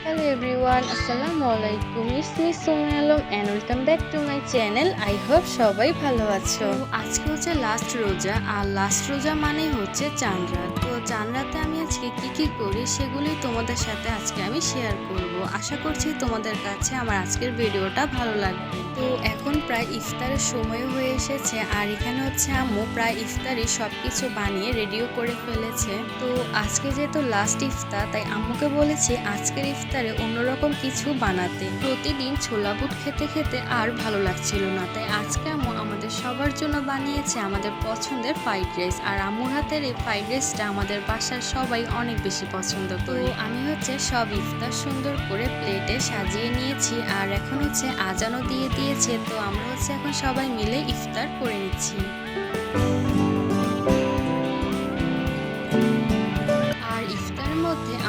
Hello everyone, Assalamualaikum. It's me Sumi Alam and welcome back to my channel. I hope সবাই ভালো আছো। আজকে হচ্ছে লাস্ট রোজা আর লাস্ট রোজা মানেই হচ্ছে চাঁদ রাত। তো চাঁদ রাতে আমি আজকে কি করি সেগুলি তোমাদের সাথে আজকে আমি শেয়ার করব। আশা করছি তোমাদের কাছে আমার আজকের ভিডিওটা ভালো লাগবে। তো এখন প্রায় ইফতারের সময় হয়ে এসেছে আর এখানে হচ্ছে আম্মু প্রায় ইফতারি সবকিছু বানিয়ে রেডিও করে ফেলেছে। তো আজকে যেহেতু লাস্ট ইফতার তাই আম্মুকে বলেছি আজকের ইফতারে অন্যরকম কিছু বানাতে। প্রতিদিন ছোলা বুট খেতে খেতে আর ভালো লাগছিল না, তাই আজকে আম্মু আমাদের সবার জন্য বানিয়েছে আমাদের পছন্দের ফ্রাইড রাইস। আর আম্মুর হাতের এই ফ্রাইড রাইসটা আমাদের বাসার সবাই অনেক বেশি পছন্দ করে। আমি হচ্ছে সব ইফতার সুন্দর করে প্লেটে সাজিয়ে নিয়েছি আর এখন হচ্ছে আজানও দিয়ে দিয়েছে। তো আমরা হচ্ছে এখন সবাই মিলে ইফতার করে নিচ্ছি।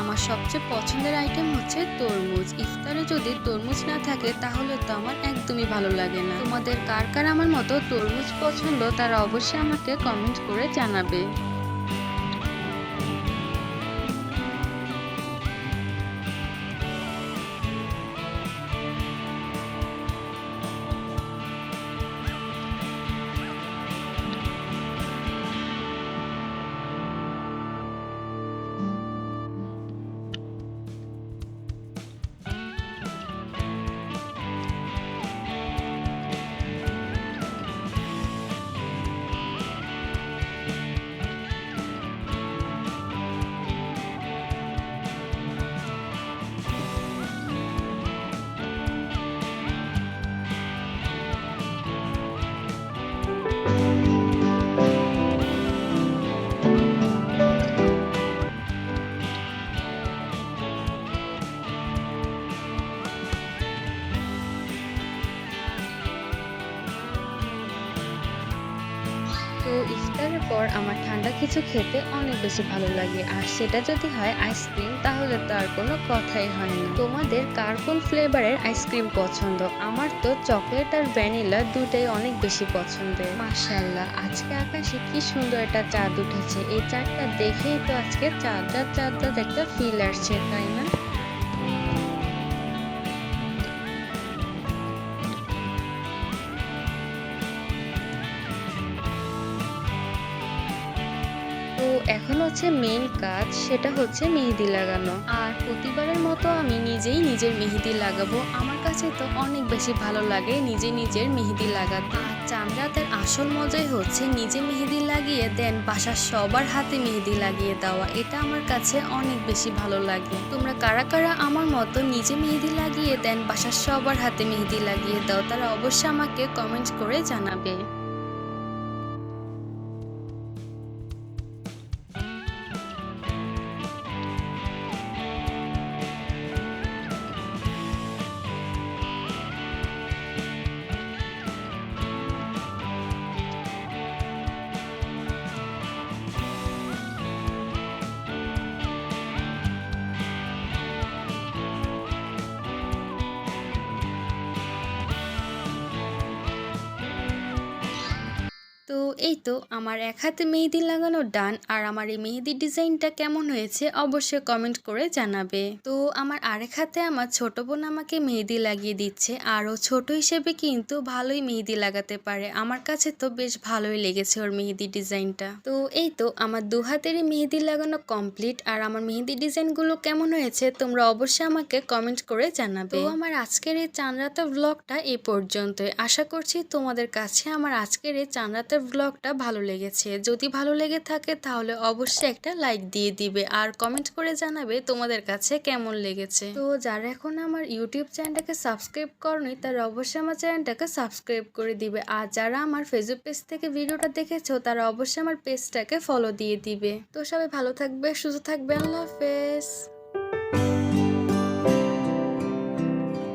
আমার সবচেয়ে পছন্দের আইটেম হচ্ছে তরমুজ। ইফতারে যদি তরমুজ না থাকে তাহলে তো আমার একদমই ভালো লাগে না। তোমাদের কার কার আমার মতো তরমুজ পছন্দ তারা অবশ্যই আমাকে কমেন্ট করে জানাবে। তো ইফতারের পর আমার ঠান্ডা কিছু খেতে অনেক বেশি ভালো লাগে, আর সেটা যদি হয় আইসক্রিম তাহলে তো আর কোনো কথাই হয় না। তোমাদের কার কোন ফ্লেভারের আইসক্রিম পছন্দ? আমার তো চকলেট আর ভ্যানিলা দুটাই অনেক বেশি পছন্দের। মাশাআল্লাহ, আজকে আকাশে কি সুন্দর একটা চাঁদ উঠেছে। এই চাঁদটা দেখেই তো আজকে চাঁদ রাত একটা ফিল আসছে, তাই না? তো এখন হচ্ছে মেইন কাজ, সেটা হচ্ছে মেহেদি লাগানো। আর প্রতিবারের মতো আমি নিজেই নিজের মেহেদি লাগাবো। আমার কাছে তো অনেক বেশি ভালো লাগে নিজের মেহেদি লাগাতে। আর চাঁদ রাতের আসল মজাই হচ্ছে নিজে মেহেদি লাগিয়ে দেন বাসার সবার হাতে মেহেদি লাগিয়ে দেওয়া। এটা আমার কাছে অনেক বেশি ভালো লাগে। তোমরা কারা কারা আমার মতো নিজে মেহেদি লাগিয়ে দেন বাসার সবার হাতে মেহেদি লাগিয়ে দাও, তারা অবশ্যই আমাকে কমেন্ট করে জানাবে। তো এই তো আমার এক হাতে মেহেদি লাগানো ডান। আর আমার এই মেহেদির ডিজাইনটা কেমন হয়েছে অবশ্যই কমেন্ট করে জানাবে। তো আমার আরেক হাতে আমার ছোট বোন আমাকে মেহেদি লাগিয়ে দিচ্ছে। আরও ছোট হিসেবে কিন্তু ভালোই মেহেদি লাগাতে পারে। আমার কাছে তো বেশ ভালোই লেগেছে ওর মেহেদির ডিজাইনটা। তো এই তো আমার দু হাতেরই মেহেদি লাগানো কমপ্লিট। আর আমার মেহেদি ডিজাইনগুলো কেমন হয়েছে তোমরা অবশ্যই আমাকে কমেন্ট করে জানাবে। তো আমার আজকের এই চাঁদ রাতের ব্লগটা এই পর্যন্তই। আশা করছি তোমাদের কাছে আমার আজকের এই চাঁদ রাতের ব্লগটা ভালো লেগেছে। যদি ভালো লেগে থাকে তাহলে অবশ্যই একটা লাইক দিয়ে দিবে আর কমেন্ট করে জানাবে তোমাদের কাছে কেমন লেগেছে। তো যারা এখন আমার ইউটিউব চ্যানেলটাকে সাবস্ক্রাইব করনি তারা অবশ্যই আমার চ্যানেলটাকে সাবস্ক্রাইব করে দিবে। আর যারা আমার ফেসবুক পেজ থেকে ভিডিওটা দেখেছো তারা অবশ্যই আমার পেজটাকে ফলো দিয়ে দিবে। তো সবাই ভালো থাকবে, সুস্থ থাকবে। আল্লাহ হাফেজ।